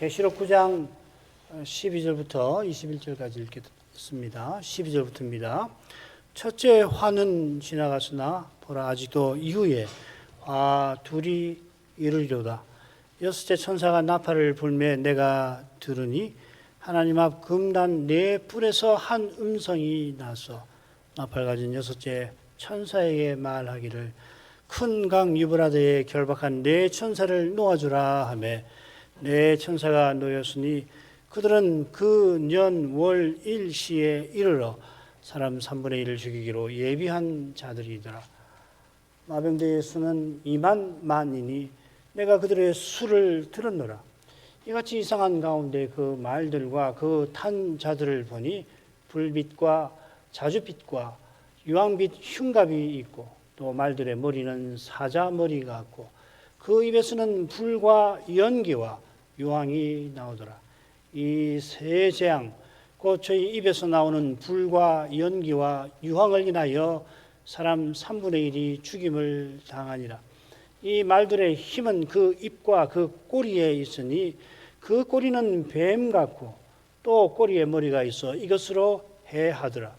계시록 9장 12절부터 21절까지 읽겠습니다. 12절부터입니다. 첫째 화는 지나갔으나 보라 아직도 이후에 화 둘이 이르리로다. 여섯째 천사가 나팔을 불매 내가 들으니 하나님 앞 금단 네 뿔에서 한 음성이 나서 나팔 가진 여섯째 천사에게 말하기를 큰 강 유브라데에 결박한 네 천사를 놓아주라 하매 네 천사가 놓였으니 그들은 그 년 월 일시에 이르러 사람 3분의 1을 죽이기로 예비한 자들이더라. 마병대의 수는 2만 만이니 내가 그들의 수를 들었노라. 이같이 이상한 가운데 그 말들과 그 탄 자들을 보니 불빛과 자주빛과 유황빛 흉갑이 있고 또 말들의 머리는 사자 머리 같고 그 입에서는 불과 연기와 유황이 나오더라. 이 세 재앙 곧 저희 입에서 나오는 불과 연기와 유황을 인하여 사람 3분의 1이 죽임을 당하니라. 이 말들의 힘은 그 입과 그 꼬리에 있으니 그 꼬리는 뱀 같고 또 꼬리에 머리가 있어 이것으로 해하더라.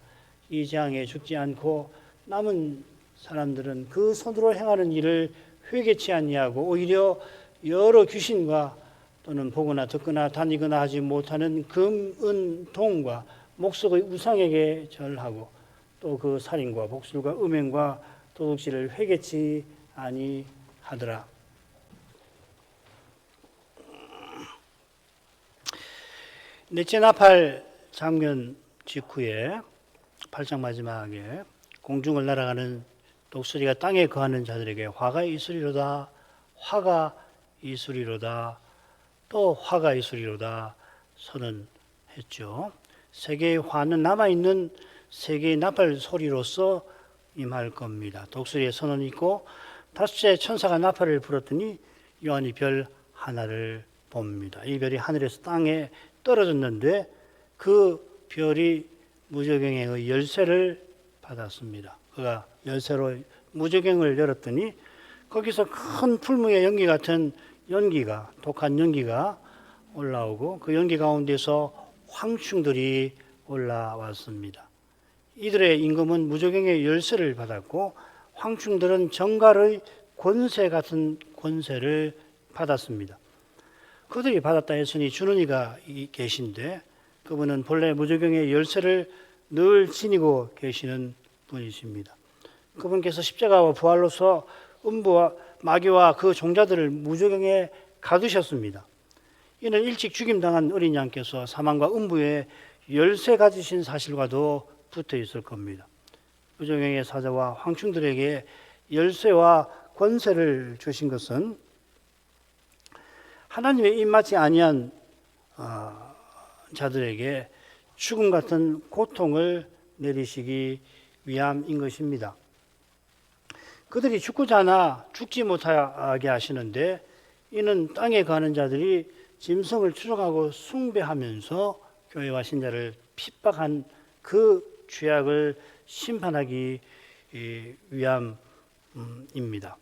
이 재앙에 죽지 않고 남은 사람들은 그 손으로 행하는 일을 회개치 아니하고 오히려 여러 귀신과 또는 보거나 듣거나 다니거나 하지 못하는 금, 은, 동과 목석의 우상에게 절하고 또 그 살인과 복술과 음행과 도둑질을 회개치 아니하더라. 넷째 나팔 장면 직후에 8장 마지막에 공중을 날아가는 독수리가 땅에 거하는 자들에게 화가 있으리로다, 화가 있으리로다, 또 화가 있으리로다 선언했죠. 세 개의 화는 남아있는 세 개의 나팔 소리로서 임할 겁니다. 독수리의 선언이 있고 다섯째 천사가 나팔을 불었더니 요한이 별 하나를 봅니다. 이 별이 하늘에서 땅에 떨어졌는데 그 별이 무저갱의 열쇠를 받았습니다. 그가 열쇠로 무저갱을 열었더니 거기서 큰 풀무의 연기 같은 연기가, 독한 연기가 올라오고 그 연기 가운데서 황충들이 올라왔습니다. 이들의 임금은 무저갱의 열쇠를 받았고 황충들은 정갈의 권세 같은 권세를 받았습니다. 그들이 받았다 했으니 주는 이가 계신데 그분은 본래 무저갱의 열쇠를 늘 지니고 계시는 분이십니다. 그분께서 십자가와 부활로서 음부와 마귀와 그 종자들을 무저갱에 가두셨습니다. 이는 일찍 죽임당한 어린 양께서 사망과 음부에 열쇠 가지신 사실과도 붙어 있을 겁니다. 무저갱의 사자와 황충들에게 열쇠와 권세를 주신 것은 하나님의 입맞지 아니한 자들에게 죽음 같은 고통을 내리시기 위함인 것입니다. 그들이 죽고자 하나 죽지 못하게 하시는데 이는 땅에 가는 자들이 짐승을 추종하고 숭배하면서 교회와 신자를 핍박한 그 죄악을 심판하기 위함입니다.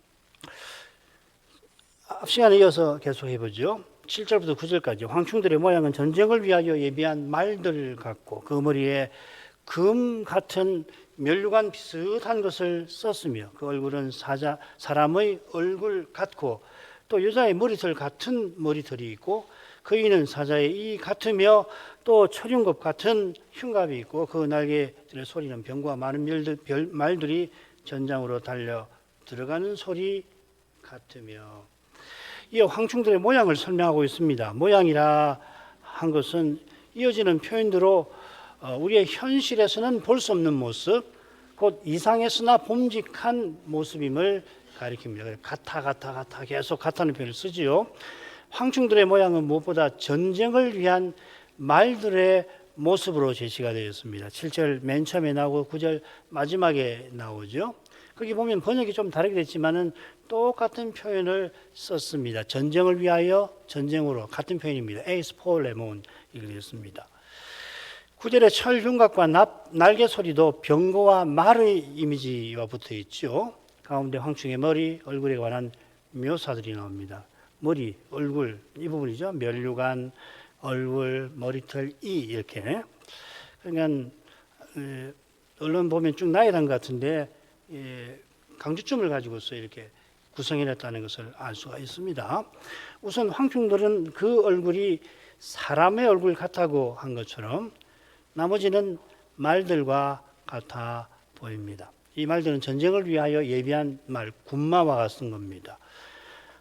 앞 시간에 이어서 계속해 보죠. 7절부터 9절까지 황충들의 모양은 전쟁을 위하여 예비한 말들 같고 그 머리에 금 같은 면류관 비슷한 것을 썼으며 그 얼굴은 사람의 얼굴 같고 또 여자의 머리털 같은 머리털이 있고 그 이는 사자의 이 같으며 또 철윤급 같은 흉갑이 있고 그 날개들의 소리는 병과 많은 말들이 전장으로 달려 들어가는 소리 같으며 이 황충들의 모양을 설명하고 있습니다. 모양이라 한 것은 이어지는 표현대로 우리의 현실에서는 볼 수 없는 모습, 곧 이상했으나 봄직한 모습임을 가리킵니다. 같아 계속 같다는 표현을 쓰지요. 황충들의 모양은 무엇보다 전쟁을 위한 말들의 모습으로 제시가 되어 있습니다. 7절 맨 처음에 나오고 9절 마지막에 나오죠. 거기 보면 번역이 좀 다르게 됐지만은 똑같은 표현을 썼습니다. 전쟁을 위하여 전쟁으로 같은 표현입니다. 에이스 폴레몬 이렇게 되었습니다. 9절에 철 흉곽과 날개 소리도 병거와 말의 이미지와 붙어 있죠. 가운데 황충의 머리, 얼굴에 관한 묘사들이 나옵니다. 머리, 얼굴 이 부분이죠. 면류관, 얼굴, 머리털, 이 이렇게. 그러니까 언론 보면 쭉 나열한 것 같은데 강주점을 가지고서 이렇게 구성해냈다는 것을 알 수가 있습니다. 우선 황충들은 그 얼굴이 사람의 얼굴 같다고 한 것처럼 나머지는 말들과 같아 보입니다. 이 말들은 전쟁을 위하여 예비한 말, 군마와 같은 겁니다.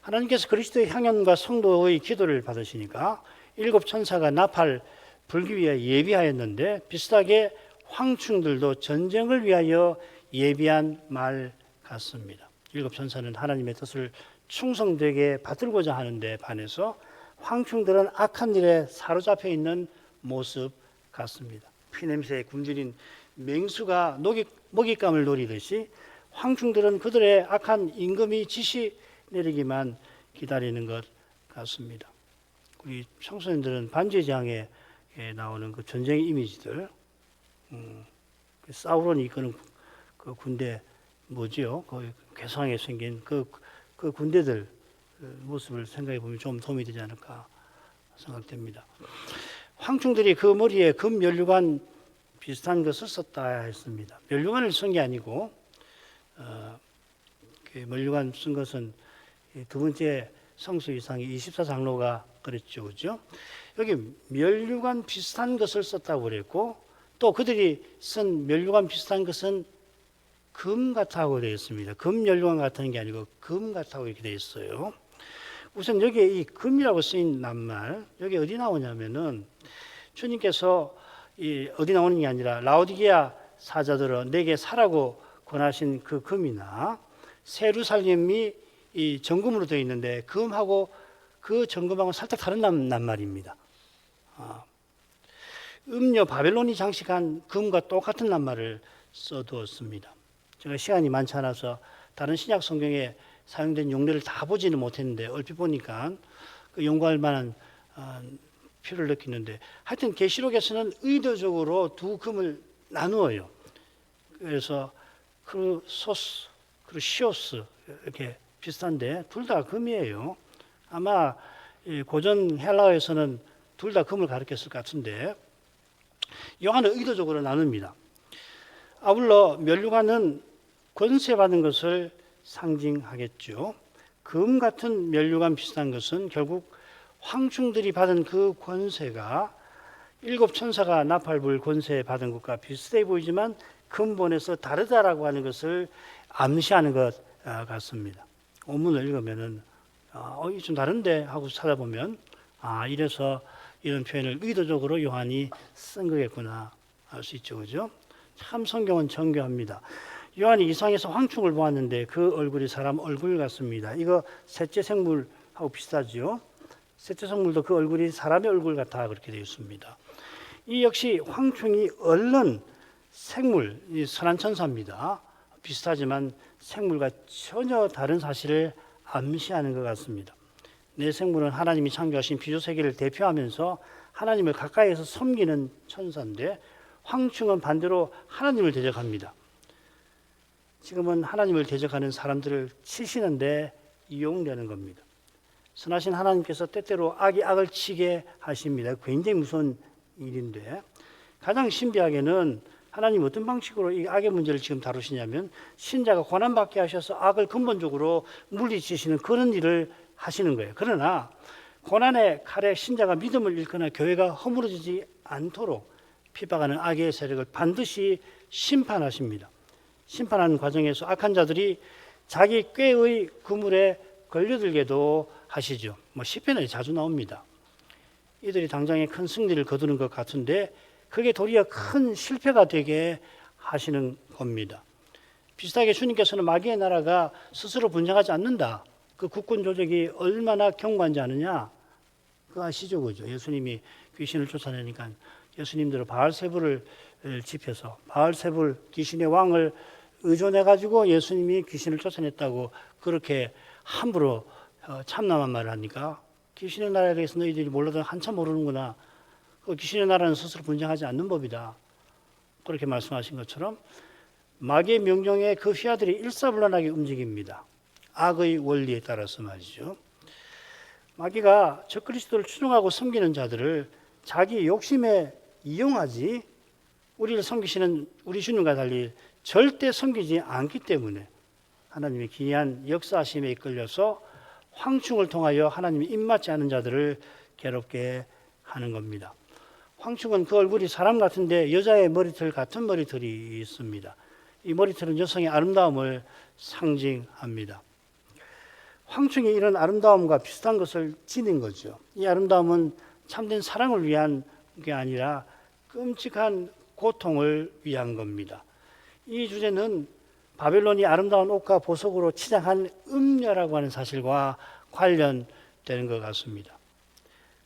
하나님께서 그리스도의 향연과 성도의 기도를 받으시니까 7 천사가 나팔 불기 위해 예비하였는데 비슷하게 황충들도 전쟁을 위하여 예비한 말 같습니다. 7 천사는 하나님의 뜻을 충성되게 받들고자 하는데 반해서 황충들은 악한 일에 사로잡혀 있는 모습 같습니다. 피냄새에 굶주린 맹수가 먹잇감을 노리듯이 황충들은 그들의 악한 임금이 지시 내리기만 기다리는 것 같습니다. 우리 청소년들은 반지의 제왕에 나오는 그 전쟁의 이미지들, 사우론이 이끄는 그 군대 뭐지요? 그 괴상하게 생긴 그 군대들 모습을 생각해 보면 좀 도움이 되지 않을까 생각됩니다. 황충들이 그 머리에 금 면류관 비슷한 것을 썼다 했습니다. 면류관을 쓴 게 아니고 그 면류관 쓴 것은 두 번째 성수 이상의 24장로가 그랬죠, 그죠? 여기 면류관 비슷한 것을 썼다고 그랬고 또 그들이 쓴 면류관 비슷한 것은 금 같다고 되어 있습니다. 금 면류관 같은 게 아니고 금 같다고 이렇게 되어 있어요. 우선 여기에 이 금이라고 쓰인 낱말 여기 어디 나오냐면은 주님께서 어디 나오는 게 아니라 라오디게아 사자들은 내게 사라고 권하신 그 금이나 세루살렘이 이 정금으로 되어 있는데 금하고 그 정금하고 살짝 다른 낱말입니다. 음료 바벨론이 장식한 금과 똑같은 낱말을 써두었습니다. 제가 시간이 많지 않아서 다른 신약 성경에 사용된 용례를 다 보지는 못했는데 얼핏 보니까 그 연구할 만한 필요를 느끼는데 하여튼 계시록에서는 의도적으로 두 금을 나누어요. 그래서 크루소스, 크루시오스 이렇게 비슷한데 둘 다 금이에요. 아마 고전 헬라어에서는 둘 다 금을 가리켰을 것 같은데 요한은 의도적으로 나눕니다. 아울러 면류관은 권세받은 것을 상징하겠죠. 금 같은 면류관 비슷한 것은 결국 황충들이 받은 그 권세가 7 천사가 나팔불 권세 받은 것과 비슷해 보이지만 근본에서 다르다라고 하는 것을 암시하는 것 같습니다. 원문을 읽으면은 이게 좀 다른데 하고 찾아보면 이래서 이런 표현을 의도적으로 요한이 쓴 거겠구나 알 수 있죠, 그죠? 참 성경은 정교합니다. 요한이 이상에서 황충을 보았는데 그 얼굴이 사람 얼굴 같습니다. 이거 셋째 생물하고 비슷하죠. 셋째 생물도 그 얼굴이 사람의 얼굴 같아 그렇게 되어 있습니다. 이 역시 황충이 얼른 생물, 선한 천사입니다. 비슷하지만 생물과 전혀 다른 사실을 암시하는 것 같습니다. 내 생물은 하나님이 창조하신 피조세계를 대표하면서 하나님을 가까이에서 섬기는 천사인데 황충은 반대로 하나님을 대적합니다. 지금은 하나님을 대적하는 사람들을 치시는데 이용되는 겁니다. 선하신 하나님께서 때때로 악이 악을 치게 하십니다. 굉장히 무서운 일인데 가장 신비하게는 하나님 어떤 방식으로 이 악의 문제를 지금 다루시냐면 신자가 고난받게 하셔서 악을 근본적으로 물리치시는 그런 일을 하시는 거예요. 그러나 고난의 칼에 신자가 믿음을 잃거나 교회가 허물어지지 않도록 핍박하는 악의 세력을 반드시 심판하십니다. 심판하는 과정에서 악한 자들이 자기 꾀의 그물에 걸려들게도 하시죠. 시편에 자주 나옵니다. 이들이 당장에 큰 승리를 거두는 것 같은데 그게 도리어 큰 실패가 되게 하시는 겁니다. 비슷하게 주님께서는 마귀의 나라가 스스로 분쟁하지 않는다. 그 국군 조직이 얼마나 견고한지 아느냐? 그거 아시죠? 그죠? 예수님이 귀신을 쫓아내니까 예수님들은 바알세불을 집혀서 바알세불 귀신의 왕을 의존해가지고 예수님이 귀신을 쫓아냈다고 그렇게 함부로 참남한 말을 하니까 귀신의 나라에 대해서 너희들이 몰라도 한참 모르는구나. 그 귀신의 나라는 스스로 분쟁하지 않는 법이다. 그렇게 말씀하신 것처럼 마귀의 명령에 그 휘하들이 일사불란하게 움직입니다. 악의 원리에 따라서 말이죠. 마귀가 적그리스도를 추종하고 섬기는 자들을 자기 욕심에 이용하지 우리를 섬기시는 우리 주님과 달리 절대 섬기지 않기 때문에 하나님의 기이한 역사하심에 이끌려서 황충을 통하여 하나님이 입맞지 않은 자들을 괴롭게 하는 겁니다. 황충은 그 얼굴이 사람 같은데 여자의 머리털 같은 머리털이 있습니다. 이 머리털은 여성의 아름다움을 상징합니다. 황충이 이런 아름다움과 비슷한 것을 지닌 거죠. 이 아름다움은 참된 사랑을 위한 게 아니라 끔찍한 고통을 위한 겁니다. 이 주제는 바벨론이 아름다운 옷과 보석으로 치장한 음녀라고 하는 사실과 관련되는 것 같습니다.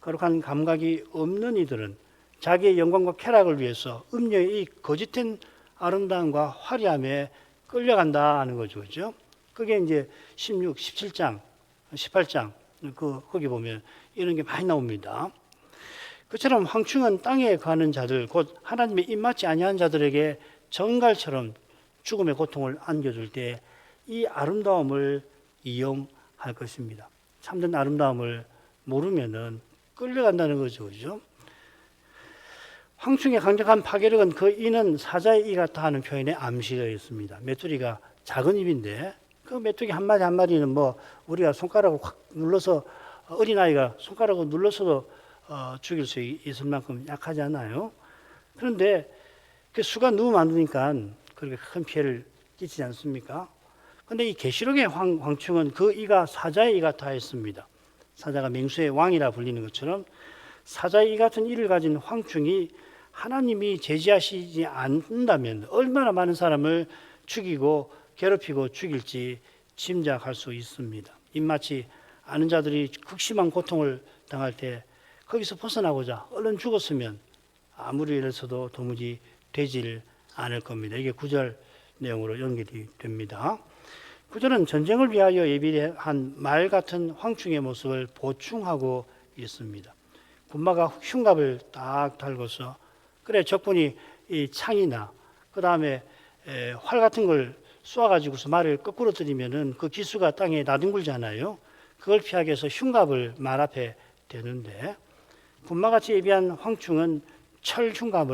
거룩한 감각이 없는 이들은 자기의 영광과 쾌락을 위해서 음녀의 이 거짓된 아름다움과 화려함에 끌려간다 하는 거죠. 그죠? 그게 이제 16, 17장, 18장, 거기 보면 이런 게 많이 나옵니다. 그처럼 황충은 땅에 가는 자들, 곧 하나님의 입맞지 아니한 자들에게 정갈처럼 죽음의 고통을 안겨줄 때 이 아름다움을 이용할 것입니다. 참된 아름다움을 모르면은 끌려간다는 거죠. 그죠? 황충의 강력한 파괴력은 그 이는 사자의 이 같다 하는 표현에 암시되어 있습니다. 메뚜기가 작은 입인데 그 메뚜기 한 마리 한 마리는 뭐 우리가 손가락을 확 눌러서 어린아이가 손가락을 눌러서도 죽일 수 있을 만큼 약하지 않아요. 그런데 그 수가 너무 많으니까 그렇게 큰 피해를 끼치지 않습니까? 그런데 이 계시록의 황충은 그 이가 사자의 이 같아 했습니다. 사자가 맹수의 왕이라 불리는 것처럼 사자의 이 같은 이를 가진 황충이 하나님이 제지하시지 않는다면 얼마나 많은 사람을 죽이고 괴롭히고 죽일지 짐작할 수 있습니다. 입맞지 않은 자들이 극심한 고통을 당할 때 거기서 벗어나고자 얼른 죽었으면 아무리 이래서도 도무지 되질 않을 겁니다. 이게 9절 내용으로 연결이 됩니다. 9절은 전쟁을 위하여 예비한 말 같은 황충의 모습을 보충하고 있습니다. 군마가 흉갑을 딱 달고서 그래 적군이 이 창이나 그 다음에 활 같은 걸 쏘아가지고서 말을 거꾸로 들이면은 그 기수가 땅에 나뒹굴잖아요. 그걸 피하기 위해서 흉갑을 말 앞에 대는데 군마같이 예비한 황충은 철 흉갑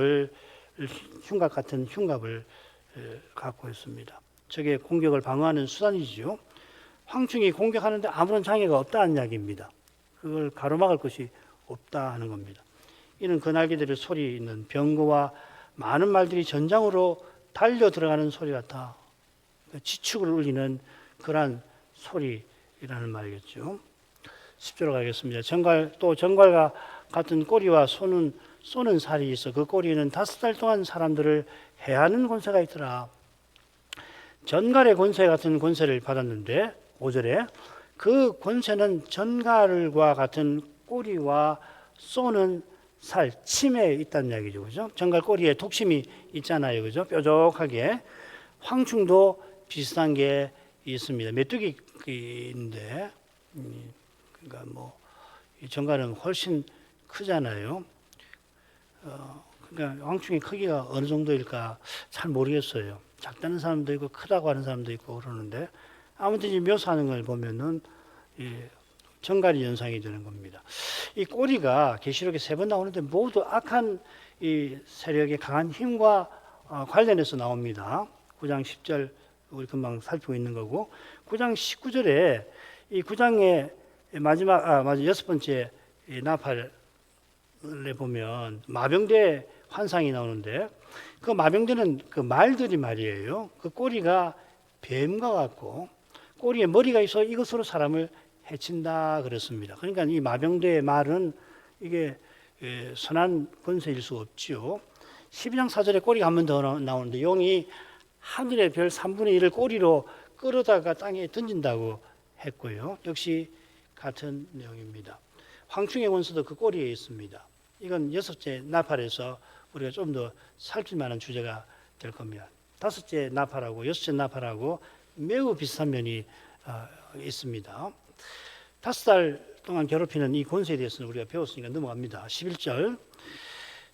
같은 흉갑을 갖고 있습니다. 저게 공격을 방어하는 수단이지요. 황충이 공격하는데 아무런 장애가 없다는 이야기입니다. 그걸 가로막을 것이 없다 하는 겁니다. 이는 그 날개들의 소리 있는 병거와 많은 말들이 전장으로 달려 들어가는 소리 같아 지축을 울리는 그러한 소리라는 말이겠죠. 10절로 가겠습니다. 정갈과 같은 꼬리와 쏘는 살이 있어 그 꼬리는 5달 동안 사람들을 해하는 권세가 있더라. 전갈의 권세 같은 권세를 받았는데 5절에 그 권세는 전갈과 같은 꼬리와 쏘는 살, 침에 있다는 이야기죠. 그죠? 전갈 꼬리에 독심이 있잖아요. 그죠? 뾰족하게. 황충도 비슷한 게 있습니다. 메뚜기인데, 그러니까 뭐, 전갈은 훨씬 크잖아요. 그러니까 황충의 크기가 어느 정도일까 잘 모르겠어요. 작다는 사람도 있고 크다고 하는 사람도 있고 그러는데 아무튼 이 묘사하는 걸 보면은 정갈이 연상이 되는 겁니다. 이 꼬리가 계시록에 3번 나오는데 모두 악한 이 세력의 강한 힘과 관련해서 나옵니다. 9장 10절 우리 금방 살피고 있는 거고 9장 19절에 이 9장의 마지막 6번째 나팔에 보면 마병대 환상이 나오는데 그 마병대는 그 말들이 말이에요. 그 꼬리가 뱀과 같고 꼬리에 머리가 있어 이것으로 사람을 해친다 그랬습니다. 그러니까 이 마병대의 말은 이게 선한 권세일 수 없지요. 12장 4절에 꼬리가 한 번 더 나오는데 용이 하늘의 별 3분의 1을 꼬리로 끌어다가 땅에 던진다고 했고요. 역시 같은 내용입니다. 황충의 원수도 그 꼬리에 있습니다. 이건 6째 나팔에서 우리가 좀 더 살필 만한 주제가 될 겁니다. 5째 나팔하고 6째 나팔하고 매우 비슷한 면이 있습니다. 5달 동안 괴롭히는 이 권세에 대해서는 우리가 배웠으니까 넘어갑니다. 11절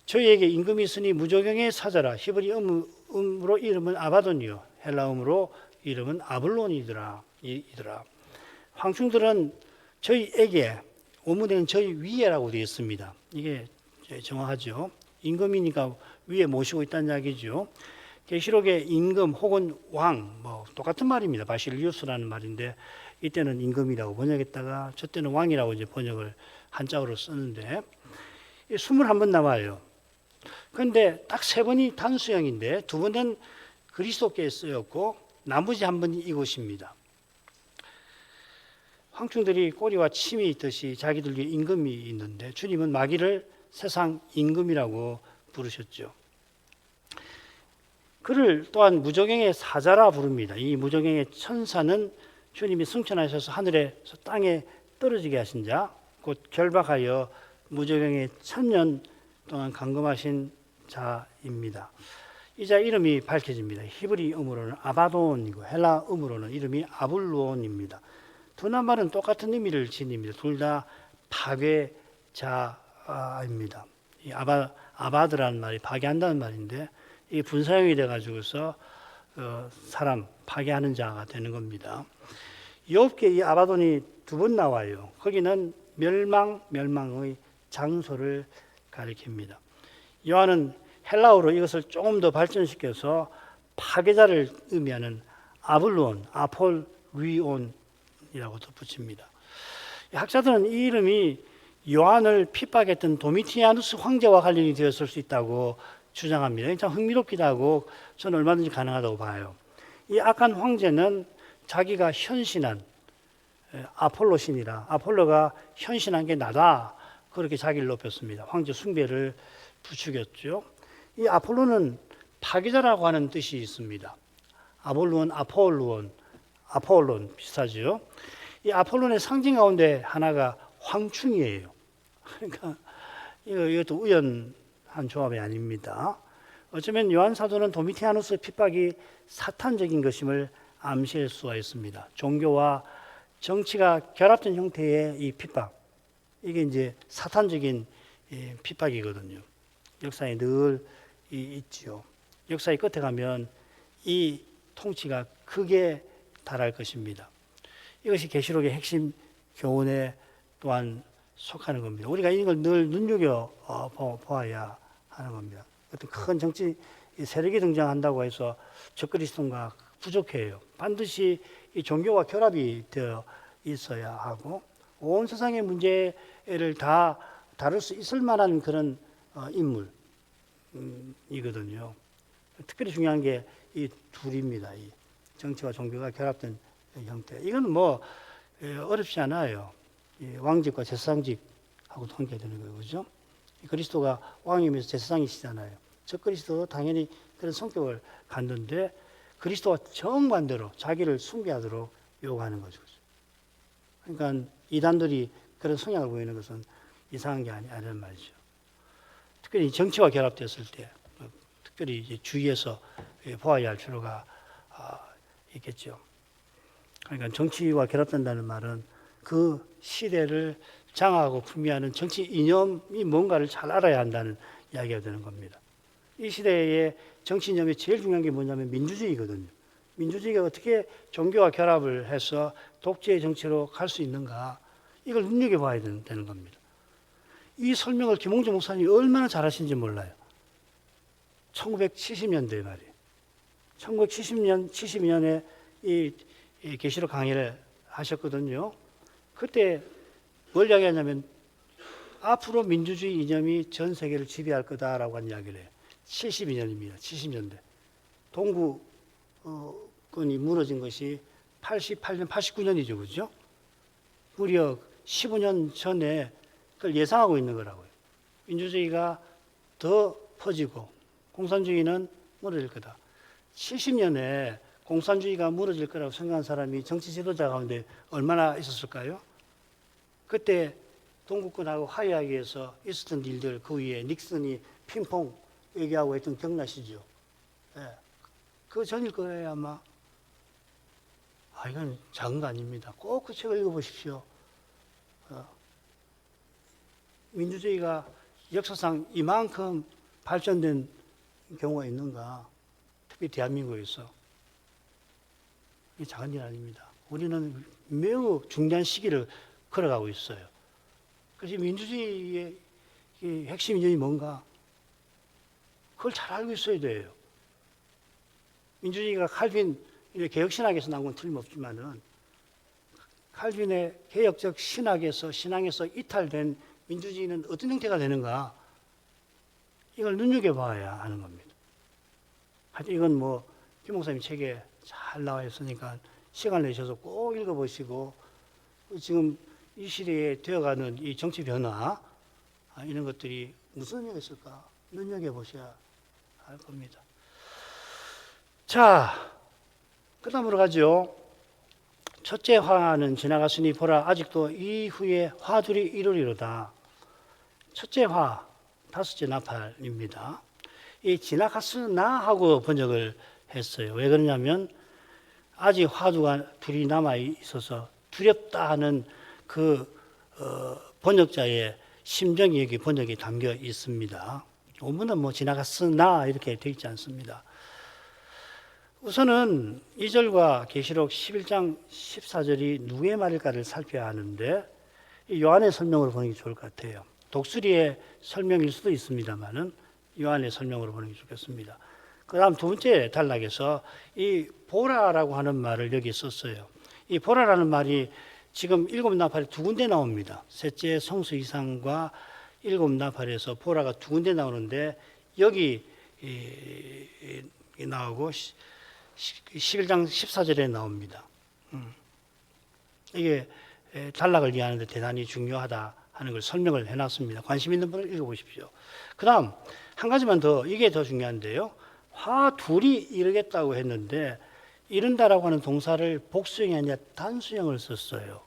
저희에게 임금이 있으니 무조경의 사자라. 히브리 음으로 이름은 아바돈이요 헬라음으로 이름은 아블론이더라. 황충들은 저희에게 원문에는 저희 위에라고 되어 있습니다. 이게 정확하죠. 임금이니까 위에 모시고 있다는 이야기죠. 계시록의 임금 혹은 왕, 뭐 똑같은 말입니다. 바실리우스라는 말인데 이때는 임금이라고 번역했다가 저 때는 왕이라고 이제 번역을 한자어로 쓰는데 21번 나와요. 그런데 딱 3번이 단수형인데 2번은 그리스도께 쓰였고 나머지 1번이 이곳입니다. 황충들이 꼬리와 침이 있듯이 자기들 위에 임금이 있는데 주님은 마귀를 세상 임금이라고 부르셨죠. 그를 또한 무저갱의 사자라 부릅니다. 이 무저갱의 천사는 주님이 승천하셔서 하늘에서 땅에 떨어지게 하신 자, 곧 결박하여 무저갱의 1000년 동안 감금하신 자입니다. 이 자 이름이 밝혀집니다. 히브리 음으로는 아바돈이고 헬라 음으로는 이름이 아블루온입니다. 두 낱말은 똑같은 의미를 지닙니다. 둘 다 파괴자입니다. 이 아바드라는 말이 파괴한다는 말인데 이 분사형이 돼가지고서 사람 파괴하는 자가 되는 겁니다. 욥기에 이 아바돈이 2번 나와요. 거기는 멸망의 장소를 가리킵니다. 요한은 헬라어로 이것을 조금 더 발전시켜서 파괴자를 의미하는 아블론, 아폴리온이라고 덧붙입니다. 학자들은 이 이름이 요한을 핍박했던 도미티아누스 황제와 관련이 되었을 수 있다고 주장합니다. 참 흥미롭기도 하고 저는 얼마든지 가능하다고 봐요. 이 악한 황제는 자기가 현신한 아폴로신이라 아폴로가 현신한 게 나다 그렇게 자기를 높였습니다. 황제 숭배를 부추겼죠. 이 아폴로는 파괴자라고 하는 뜻이 있습니다. 아볼루온, 아폴론 비슷하죠. 이 아폴론의 상징 가운데 하나가 황충이에요. 그러니까 이것도 우연한 조합이 아닙니다. 어쩌면 요한 사도는 도미티아누스 핍박이 사탄적인 것임을 암시할 수가 있습니다. 종교와 정치가 결합된 형태의 이 핍박, 이게 이제 사탄적인 핍박이거든요. 역사에 늘 있지요. 역사의 끝에 가면 이 통치가 크게 달할 것입니다. 이것이 계시록의 핵심 교훈에 또한 속하는 겁니다. 우리가 이걸 늘 눈여겨 보아야 하는 겁니다. 어떤 큰 정치 세력이 등장한다고 해서 적그리스도가 부족해요. 반드시 이 종교와 결합이 되어 있어야 하고 온 세상의 문제를 다 다룰 수 있을 만한 그런 인물이거든요. 특별히 중요한 게 이 둘입니다. 이 정치와 종교가 결합된 형태. 이건 뭐 어렵지 않아요. 왕직과 제사장직하고 관계되는 거예요. 그죠? 그리스도가 왕이면서 제사장이시잖아요. 저 그리스도도 당연히 그런 성격을 갖는데 그리스도와 정반대로 자기를 숭배하도록 요구하는 거죠. 그러니까 이단들이 그런 성향을 보이는 것은 이상한 게 아니란 말이죠. 특별히 정치와 결합됐을 때 특별히 이제 주의해서 보아야 할 필요가 있겠죠. 그러니까 정치와 결합된다는 말은 그 시대를 장악하고 풍미하는 정치 이념이 뭔가를 잘 알아야 한다는 이야기가 되는 겁니다. 이 시대의 정치 이념이 제일 중요한 게 뭐냐면 민주주의거든요. 민주주의가 어떻게 종교와 결합을 해서 독재의 정치로 갈 수 있는가, 이걸 눈여겨봐야 되는 겁니다. 이 설명을 김홍주 목사님이 얼마나 잘하시는지 몰라요. 1970년대 말이에요. 72년에 이 계시록 강의를 하셨거든요. 그때 뭘 이야기하냐면 앞으로 민주주의 이념이 전 세계를 지배할 거다라고 한 이야기를 해요. 72년입니다. 70년대. 동구권이 무너진 것이 88년, 89년이죠. 그죠? 무려 15년 전에 그걸 예상하고 있는 거라고요. 민주주의가 더 퍼지고 공산주의는 무너질 거다. 70년에 공산주의가 무너질 거라고 생각한 사람이 정치 지도자 가운데 얼마나 있었을까요? 그때 동구권하고 화해하기 위해서 있었던 일들, 그 위에 닉슨이 핑퐁 얘기하고 했던 기억나시죠? 네. 그 전일 거예요, 아마. 이건 작은 거 아닙니다. 꼭 그 책을 읽어보십시오. 민주주의가 역사상 이만큼 발전된 경우가 있는가? 특히 대한민국에서. 이게 작은 일 아닙니다. 우리는 매우 중대한 시기를 걸어가고 있어요. 그래서 민주주의의 이 핵심 이념이 뭔가 그걸 잘 알고 있어야 돼요. 민주주의가 칼빈 개혁신학에서 나온 건 틀림없지만은 칼빈의 개혁적 신앙에서 이탈된 민주주의는 어떤 형태가 되는가 이걸 눈여겨봐야 하는 겁니다. 하여튼 이건 뭐 김 목사님 책에 잘 나와 있으니까 시간 내셔서 꼭 읽어보시고 지금 이 시대에 되어가는 이 정치 변화 이런 것들이 무슨 의미가 있을까 눈여겨보셔야 할 겁니다. 자, 그 다음으로 가죠. 첫째 화는 지나갔으니 보라 아직도 이후에 화둘이 이루리로다. 첫째 화, 다섯째 나팔입니다. 이 지나갔으나 하고 번역을 했어요. 왜 그러냐면 아직 화두가 둘이 남아 있어서 두렵다 하는 그 번역자의 심정이 여기 번역이 담겨 있습니다. 원문은 뭐 지나갔으나 이렇게 되어 있지 않습니다. 우선은 2절과 계시록 11장 14절이 누구의 말일까를 살펴야 하는데 요한의 설명으로 보는 게 좋을 것 같아요. 독수리의 설명일 수도 있습니다만은 요한의 설명으로 보는 게 좋겠습니다. 그 다음 두 번째 단락에서 이 보라라고 하는 말을 여기 썼어요. 이 보라라는 말이 지금 일곱 나팔이 두 군데 나옵니다. 셋째 성수 이상과 일곱 나팔에서 보라가 두 군데 나오는데 여기 나오고 11장 14절에 나옵니다. 이게 단락을 이해하는 데 대단히 중요하다 하는 걸 설명을 해놨습니다. 관심 있는 분을 읽어보십시오. 그 다음 한 가지만 더, 이게 더 중요한데요. 화 둘이 이르겠다고 했는데 이른다라고 하는 동사를 복수형이 아니라 단수형을 썼어요.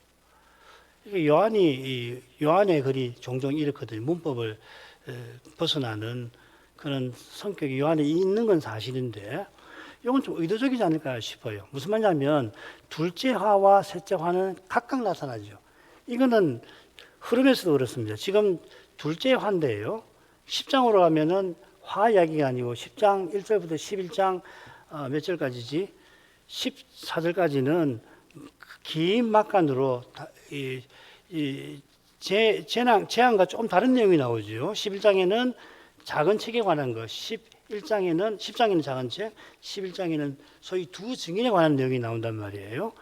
요한의 글이 종종 이렇거든요. 문법을 벗어나는 그런 성격이 요한에 있는 건 사실인데 이건 좀 의도적이지 않을까 싶어요. 무슨 말이냐면 둘째 화와 셋째 화는 각각 나타나죠. 이거는 흐름에서도 그렇습니다. 지금 둘째 화인데요. 10장으로 가면은 화 이야기가 아니고 10장 1절부터 11장 몇 절까지지? 14절까지는 긴 막간으로 재앙과 조금 다른 내용이 나오죠. 11장에는 작은 책에 관한 것, 10장에는 작은 책, 11장에는 소위 두 증인에 관한 내용이 나온단 말이에요.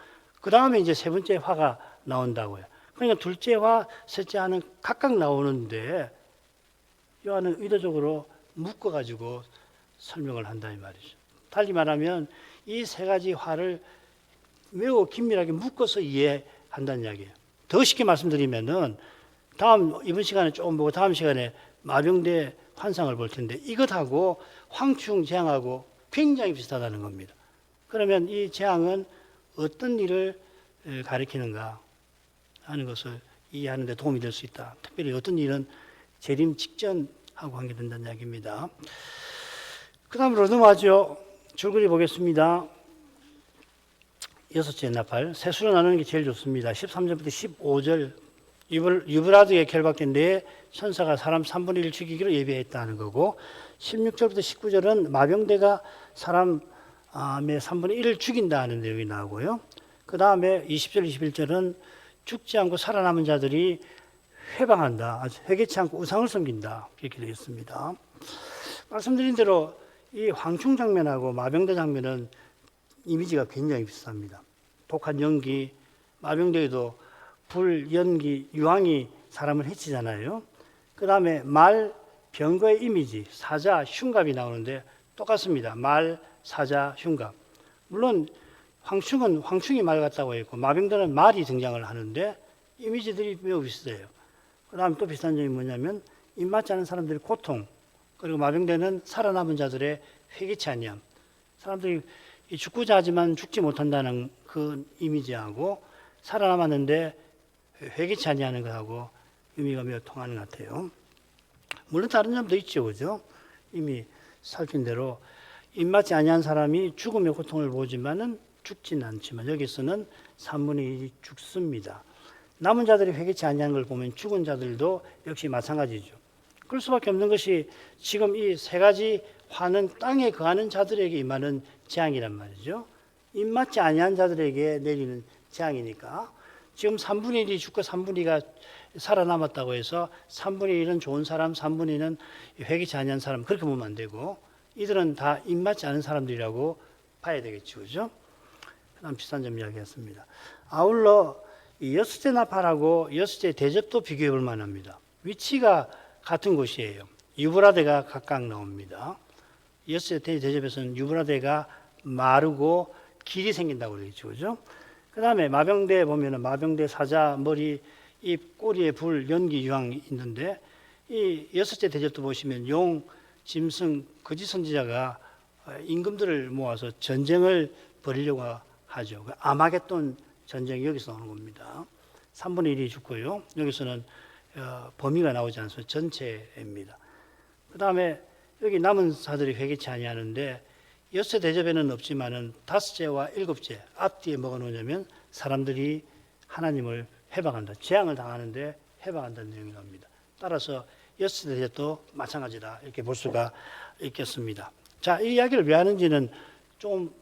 그 다음에 이제 세 번째 화가 나온다고요. 그러니까 둘째 화, 셋째 화는 각각 나오는데 요한은 의도적으로 묶어가지고 설명을 한다 이 말이죠. 달리 말하면 이 세 가지 화를 매우 긴밀하게 묶어서 이해한다는 이야기예요. 더 쉽게 말씀드리면은 이번 시간에 조금 보고 다음 시간에 마병대 환상을 볼 텐데 이것하고 황충 재앙하고 굉장히 비슷하다는 겁니다. 그러면 이 재앙은 어떤 일을 가리키는가 하는 것을 이해하는 데 도움이 될 수 있다. 특별히 어떤 일은 재림 직전하고 관계된다는 이야기입니다. 그 다음으로 넘어가죠. 줄거리 보겠습니다. 여섯째 나팔, 세수로 나누는 게 제일 좋습니다. 13절부터 15절, 유브라드에 결박된 네 천사가 사람 3분의 1 죽이기로 예비했다는 거고, 16절부터 19절은 마병대가 사람의 3분의 1을 죽인다는 내용이 나오고요. 그 다음에 20절, 21절은 죽지 않고 살아남은 자들이 회방한다. 회개치 않고 우상을 섬긴다. 이렇게 되어 있습니다. 말씀드린 대로 이 황충 장면하고 마병대 장면은 이미지가 굉장히 비슷합니다. 독한 연기, 마병대에도 불, 연기, 유황이 사람을 해치잖아요. 그 다음에 말, 병거의 이미지, 사자, 흉갑이 나오는데 똑같습니다. 말, 사자, 흉갑. 물론 황충은 황충이 말 같다고 했고 마병대는 말이 등장을 하는데 이미지들이 매우 비슷해요. 그 다음 또 비슷한 점이 뭐냐면 입맞지 않은 사람들의 고통, 그리고 마병대는 살아남은 자들의 회개치 아니함. 사람들이 죽고자 하지만 죽지 못한다는 그 이미지하고 살아남았는데 회개치 아니하는 것하고 의미가 매우 통하는 것 같아요. 물론 다른 점도 있죠, 그죠? 이미 살핀 대로 입맞지 아니한 사람이 죽음의 고통을 보지만은 죽지는 않지만 여기서는 3분의 1이 죽습니다. 남은 자들이 회개치 아니하는 걸 보면 죽은 자들도 역시 마찬가지죠. 그럴 수밖에 없는 것이 지금 이 세 가지 화는 땅에 거하는 자들에게 임하는 재앙이란 말이죠. 입맞지 아니한 자들에게 내리는 재앙이니까 지금 3분의 1이 죽고 3분의 2가 살아남았다고 해서 3분의 1은 좋은 사람, 3분의 1은 회개치 아니한 사람 그렇게 보면 안 되고 이들은 다 입맞지 않은 사람들이라고 봐야 되겠죠. 그죠? 그다음 비슷한 점 이야기했습니다. 아울러 이 여섯째 나팔하고 여섯째 대접도 비교해 볼 만합니다. 위치가 같은 곳이에요. 유브라데가 각각 나옵니다. 여섯째 대접에서는 유브라데가 마르고 길이 생긴다고 그러죠. 그죠? 그 다음에 마병대에 보면은 마병대 사자 머리 입 꼬리에 불 연기 유황이 있는데 이 여섯째 대접도 보시면 용 짐승 거짓 선지자가 임금들을 모아서 전쟁을 벌이려고 하죠. 아마겟돈 전쟁이 여기서 나오는 겁니다. 3분의 1이 죽고요. 여기서는 범위가 나오지 않습니다. 전체입니다. 그 다음에 여기 남은 사들이 회개치 아니하는데 여섯째 대접에는 없지만은 다섯째와 일곱째 앞뒤에 뭐가 나오냐면 사람들이 하나님을 해방한다. 재앙을 당하는데 해방한다는 내용이 나옵니다. 따라서 여섯째 대접도 마찬가지다. 이렇게 볼 수가 있겠습니다. 자, 이 이야기를 왜 하는지는 좀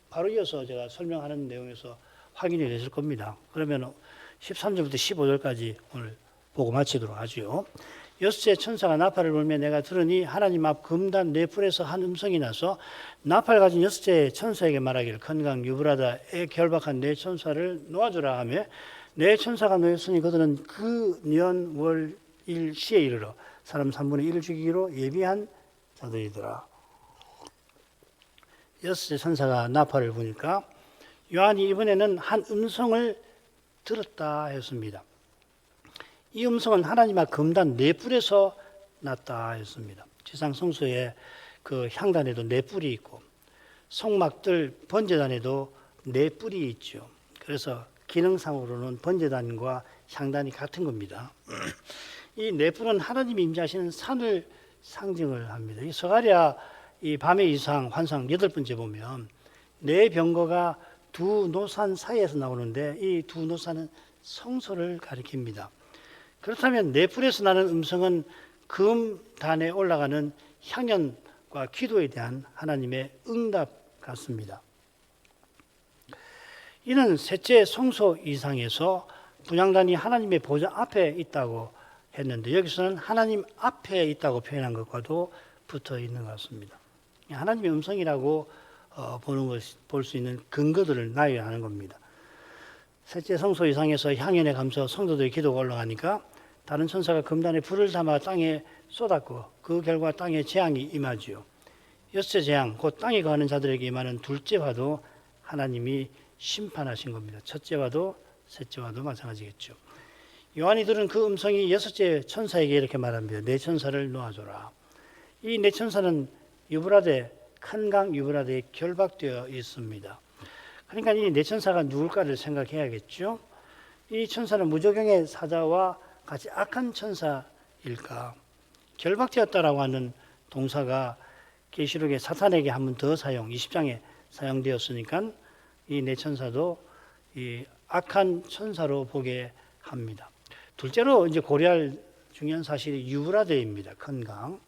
바로 이어서 제가 설명하는 내용에서 확인이 되실 겁니다. 그러면 13절부터 15절까지 오늘 보고 마치도록 하죠. 여섯째 천사가 나팔을 불며 내가 들으니 하나님 앞 금단 네 뿔에서 한 음성이 나서 나팔 가진 여섯째 천사에게 말하기를 건강 유브라다에 결박한 네 천사를 놓아주라 하며 네 천사가 놓였으니 그들은 그 년 월 일 시에 이르러 사람 3분의 1을 죽이기로 예비한 자들이더라. 여섯째 천사가 나팔을 부니까 요한이 이번에는 한 음성을 들었다 했습니다. 이 음성은 하나님 앞 금단 네 뿔에서 났다 했습니다. 지상 성소에 그 향단에도 네 뿔이 있고 성막들 번제단에도 네 뿔이 있죠. 그래서 기능상으로는 번제단과 향단이 같은 겁니다. 이 네 뿔은 하나님이 임재하시는 산을 상징을 합니다. 이 스가랴 이 밤의 이상 환상 8번째 보면 네 병거가 두 노산 사이에서 나오는데 이 두 노산은 성소를 가리킵니다. 그렇다면 네 뿔에서 나는 음성은 금단에 올라가는 향연과 기도에 대한 하나님의 응답 같습니다. 이는 셋째 성소 이상에서 분향단이 하나님의 보좌 앞에 있다고 했는데 여기서는 하나님 앞에 있다고 표현한 것과도 붙어 있는 것 같습니다. 하나님의 음성이라고 볼 수 있는 근거들을 나열하는 겁니다. 셋째 성소 이상에서 향연에 감서 성도들의 기도가 올라가니까 다른 천사가 금단에 불을 담아 땅에 쏟았고 그 결과 땅에 재앙이 임하지요. 여섯째 재앙, 곧 땅에 거하는 자들에게 임하는 둘째 화도 하나님이 심판하신 겁니다. 첫째와도 셋째와도 마찬가지겠죠. 요한이 들은 그 음성이 여섯째 천사에게 이렇게 말합니다. 네 천사를 놓아줘라. 이 네 천사는 유브라데, 큰 강 유브라데에 결박되어 있습니다. 그러니까 이 네 천사가 누굴까를 생각해야겠죠. 이 천사는 무저경의 사자와 같이 악한 천사일까? 결박되었다라고 하는 동사가 계시록의 사탄에게 한 번 더 20장에 사용되었으니까 이 네 천사도 이 악한 천사로 보게 합니다. 둘째로 이제 고려할 중요한 사실이 유브라데입니다. 큰 강.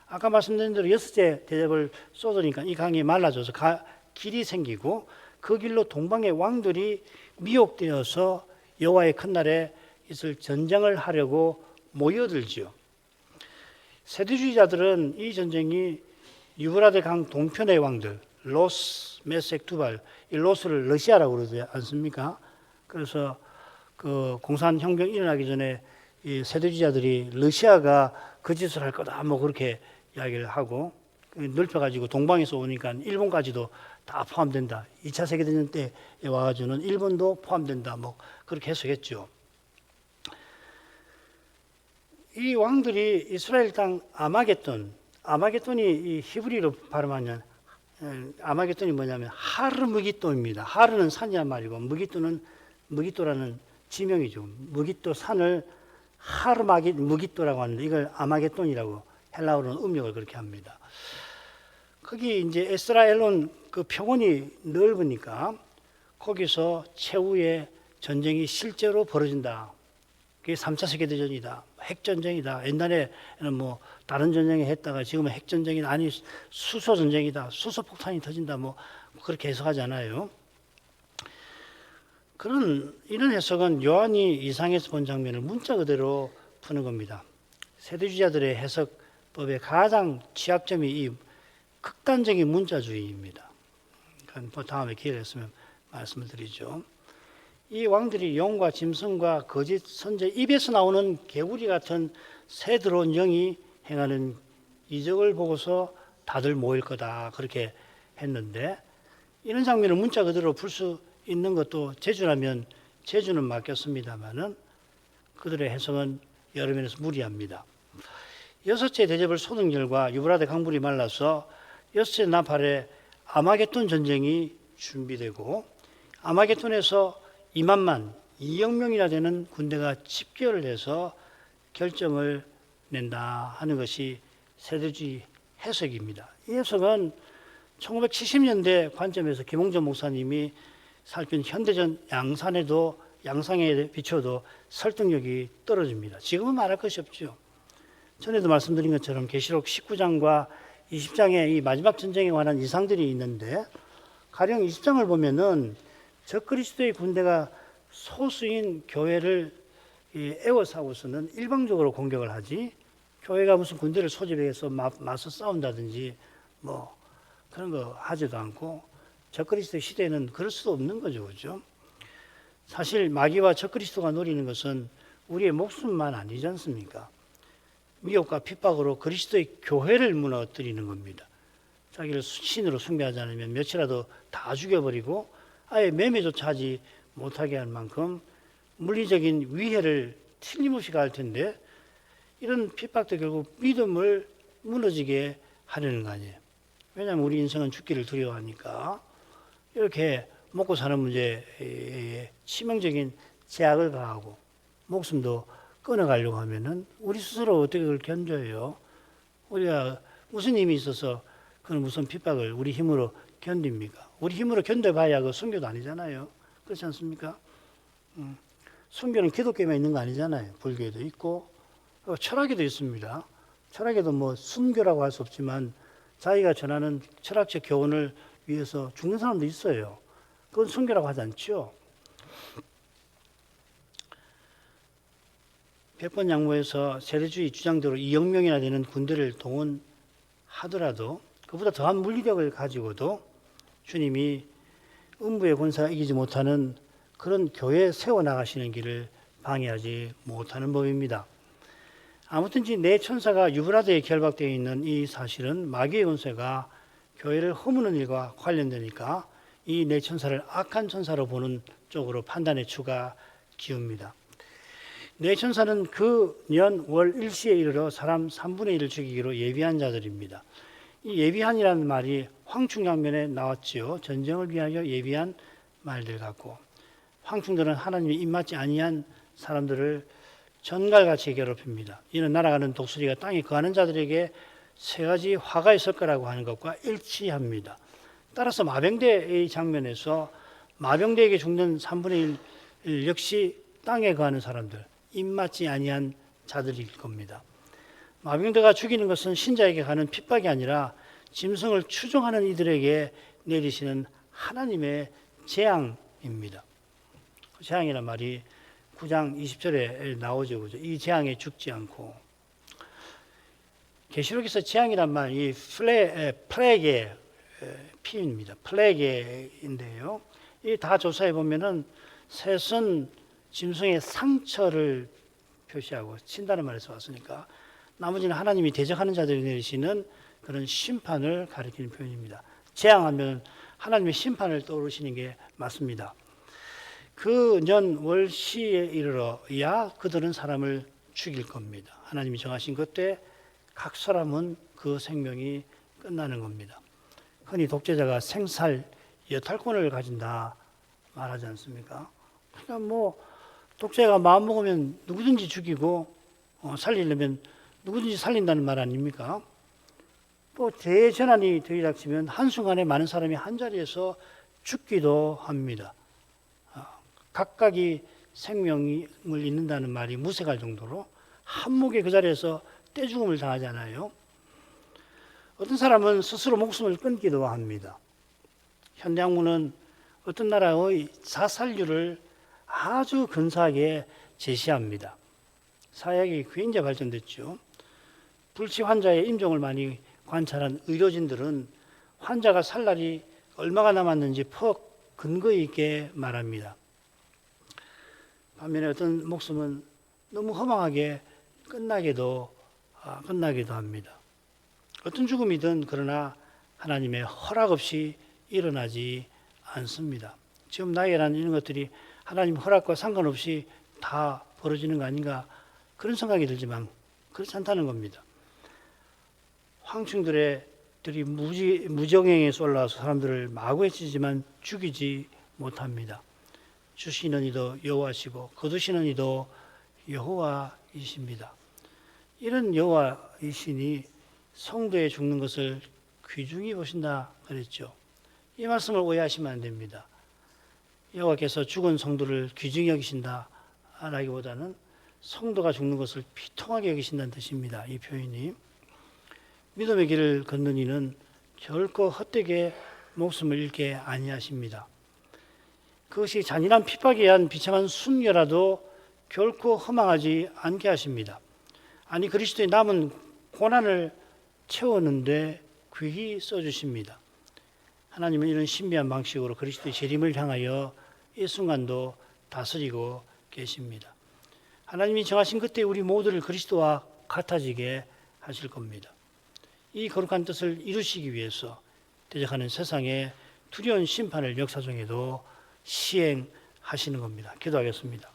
아까 말씀드린 대로 여섯째 대접을 쏟으니까 이 강이 말라져서 길이 생기고 그 길로 동방의 왕들이 미혹되어서 여호와의 큰 날에 있을 전쟁을 하려고 모여들지요. 세대주의자들은 이 전쟁이 유브라데 강 동편의 왕들 로스, 메섹, 두발, 이 로스를 러시아라고 그러지 않습니까? 그래서 그 공산혁명이 일어나기 전에 이 세대주의자들이 러시아가 그 짓을 할 거다 뭐 그렇게 이야기를 하고 넓혀가지고 동방에서 오니까 일본까지도 다 포함된다. 2차 세계대전 때 와가지고는 일본도 포함된다. 뭐 그렇게 해석했죠. 이 왕들이 이스라엘 땅 아마겟돈이 이 히브리로 발음하면 아마겟돈이 뭐냐면 하르무깃도입니다. 하르는 산이란 말이고 무깃도라는 지명이죠. 무깃도 산을 무깃도라고 하는데 이걸 아마겟돈이라고 헬라어로는 음력을 그렇게 합니다. 거기 이제 에스라엘론 그 평원이 넓으니까 거기서 최후의 전쟁이 실제로 벌어진다. 그게 3차 세계대전이다. 핵전쟁이다. 옛날에는 뭐 다른 전쟁에 했다가 지금은 핵전쟁이다. 아니 수소전쟁이다. 수소폭탄이 터진다. 뭐 그렇게 해석하잖아요. 이런 해석은 요한이 이상에서 본 장면을 문자 그대로 푸는 겁니다. 세대주의자들의 해석법의 가장 취약점이 이 극단적인 문자주의입니다. 그건 다음에 기회가 있으면 말씀을 드리죠. 이 왕들이 용과 짐승과 거짓 선제 입에서 나오는 개구리 같은 새 들어온 영이 행하는 이적을 보고서 다들 모일 거다 그렇게 했는데, 이런 장면을 문자 그대로 풀 수 있는 것도 제주라면 제주는 맡겼습니다마는 그들의 해석은 여러 면에서 무리합니다. 여섯째 대접을 소등결과 유브라데 강물이 말라서 여섯째 나팔에 아마겟돈 전쟁이 준비되고, 아마겟돈에서 2억 명이나 되는 군대가 집결을 해서 결정을 낸다 하는 것이 세대주의 해석입니다. 이 해석은 1970년대 관점에서 김홍전 목사님이 살핀 현대전 양상에 비춰도 설득력이 떨어집니다. 지금은 말할 것이 없죠. 전에도 말씀드린 것처럼 계시록 19장과 20장에 이 마지막 전쟁에 관한 이상들이 있는데, 가령 20장을 보면은 적그리스도의 군대가 소수인 교회를 에워싸고서는 일방적으로 공격을 하지, 교회가 무슨 군대를 소집해서 맞서 싸운다든지 뭐 그런 거 하지도 않고, 적그리스도 시대에는 그럴 수도 없는 거죠. 그죠? 사실 마귀와 적그리스도가 노리는 것은 우리의 목숨만 아니지 않습니까? 미혹과 핍박으로 그리스도의 교회를 무너뜨리는 겁니다. 자기를 신으로 숭배하지 않으면 몇이라도 다 죽여버리고 아예 매매조차 하지 못하게 할 만큼 물리적인 위해를 틀림없이 가할 텐데, 이런 핍박도 결국 믿음을 무너지게 하려는 거 아니에요. 왜냐하면 우리 인생은 죽기를 두려워하니까. 이렇게 먹고 사는 문제에 치명적인 제약을 가하고 목숨도 끊어가려고 하면은 우리 스스로 어떻게 그걸 견뎌요? 우리가 무슨 힘이 있어서 그런 무슨 핍박을 우리 힘으로 견딥니까? 우리 힘으로 견뎌봐야 그 순교도 아니잖아요. 그렇지 않습니까? 순교는 기독교에만 있는 거 아니잖아요. 불교에도 있고 철학에도 있습니다. 철학에도 뭐 순교라고 할 수 없지만 자기가 전하는 철학적 교훈을 위해서 죽는 사람도 있어요. 그건 순교라고 하지 않죠. 백번양모에서 세대주의 주장대로 2억 명이나 되는 군대를 동원하더라도 그보다 더한 물리력을 가지고도 주님이 음부의 권세가 이기지 못하는 그런 교회 세워나가시는 길을 방해하지 못하는 법입니다. 아무튼지 네 천사가 유브라데에 결박되어 있는 이 사실은 마귀의 권세가 교회를 허무는 일과 관련되니까 이 네 천사를 악한 천사로 보는 쪽으로 판단의 추가 기웁니다. 네 천사는 그 년 월 일시에 이르러 사람 3분의 1을 죽이기로 예비한 자들입니다. 이 예비한이라는 말이 황충양면에 나왔지요. 전쟁을 위하여 예비한 말들 같고, 황충들은 하나님의 입맞지 아니한 사람들을 전갈같이 괴롭힙니다. 이는 날아가는 독수리가 땅에 거하는 자들에게 세 가지 화가 있을 거라고 하는 것과 일치합니다. 따라서 마병대의 장면에서 마병대에게 죽는 3분의 1 역시 땅에 거하는 사람들, 입맞지 아니한 자들일 겁니다. 마병대가 죽이는 것은 신자에게 가는 핍박이 아니라 짐승을 추종하는 이들에게 내리시는 하나님의 재앙입니다. 재앙이란 말이 9장 20절에 나오죠. 그죠? 이 재앙에 죽지 않고. 계시록에서 재앙이란 말이 플레게 피입니다. 플레게인데요. 이 다 조사해 보면은 셋은 짐승의 상처를 표시하고 친다는 말에서 왔으니까 나머지는 하나님이 대적하는 자들이 내리시는 그런 심판을 가리키는 표현입니다. 재앙하면 하나님의 심판을 떠오르시는 게 맞습니다. 그 년 월시에 이르러야 그들은 사람을 죽일 겁니다. 하나님이 정하신 그때 각 사람은 그 생명이 끝나는 겁니다. 흔히 독재자가 생살 여탈권을 가진다 말하지 않습니까? 그러니까 뭐 독재가 마음 먹으면 누구든지 죽이고 살리려면 누구든지 살린다는 말 아닙니까? 또 대재난이 들이닥치면 한순간에 많은 사람이 한자리에서 죽기도 합니다. 각각이 생명을 잃는다는 말이 무색할 정도로 한목에 그 자리에서 떼죽음을 당하잖아요. 어떤 사람은 스스로 목숨을 끊기도 합니다. 현대학문은 어떤 나라의 자살률을 아주 근사하게 제시합니다. 사약이 굉장히 발전됐죠. 불치 환자의 임종을 많이 관찰한 의료진들은 환자가 살 날이 얼마가 남았는지 퍽 근거 있게 말합니다. 반면에 어떤 목숨은 너무 허망하게 끝나기도 합니다. 어떤 죽음이든 그러나 하나님의 허락 없이 일어나지 않습니다. 지금 나이라는 이런 것들이 하나님 허락과 상관없이 다 벌어지는 거 아닌가 그런 생각이 들지만 그렇지 않다는 겁니다. 황충들이 무정행에 쏠라서 사람들을 마구 해치지만 죽이지 못합니다. 주시는 이도 여호와시고 거두시는 이도 여호와이십니다. 이런 여호와이시니 성도의 죽는 것을 귀중히 보신다 그랬죠. 이 말씀을 오해하시면 안 됩니다. 여호와께서 죽은 성도를 귀중히 여기신다 라기보다는 성도가 죽는 것을 비통하게 여기신다는 뜻입니다. 이 표현이. 믿음의 길을 걷는 이는 결코 헛되게 목숨을 잃게 아니하십니다. 그것이 잔인한 핍박에 의한 비참한 순교라도 결코 허망하지 않게 하십니다. 아니 그리스도의 남은 고난을 채우는데 귀히 써주십니다. 하나님은 이런 신비한 방식으로 그리스도의 재림을 향하여 이 순간도 다스리고 계십니다. 하나님이 정하신 그때 우리 모두를 그리스도와 같아지게 하실 겁니다. 이 거룩한 뜻을 이루시기 위해서 대적하는 세상의 두려운 심판을 역사 중에도 시행하시는 겁니다. 기도하겠습니다.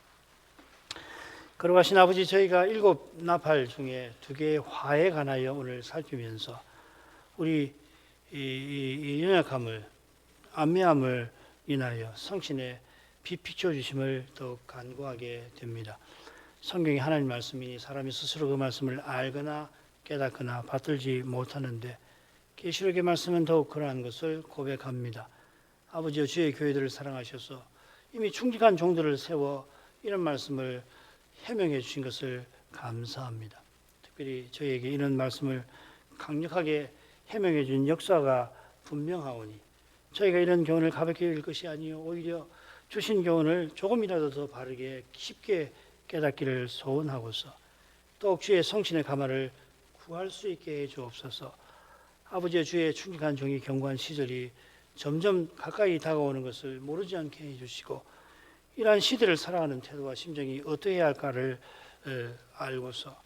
거룩하신 아버지, 저희가 7 나팔 중에 2개의 화에 관하여 오늘 살피면서 우리 이 연약함을, 안매함을 인하여 성신의 빛 비춰주심을 더욱 간구하게 됩니다. 성경이 하나님 말씀이니 사람이 스스로 그 말씀을 알거나 깨닫거나 받들지 못하는데 계시록의 말씀은 더욱 그러한 것을 고백합니다. 아버지여, 주의 교회들을 사랑하셔서 이미 충직한 종들을 세워 이런 말씀을 해명해 주신 것을 감사합니다. 특별히 저희에게 이런 말씀을 강력하게 해명해 준 역사가 분명하오니 저희가 이런 교훈을 가볍게 읽을 것이 아니요 오히려 주신 교훈을 조금이라도 더 바르게 쉽게 깨닫기를 소원하고서 또 주의 성신의 가마를 구할 수 있게 해 주옵소서. 아버지의 주의 충직한 종이 경고한 시절이 점점 가까이 다가오는 것을 모르지 않게 해주시고 이러한 시대를 살아가는 태도와 심정이 어떠해야 할까를 알고서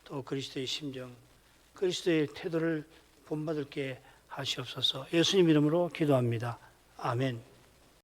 또 그리스도의 심정, 그리스도의 태도를 본받을게 하시옵소서. 예수님 이름으로 기도합니다. 아멘.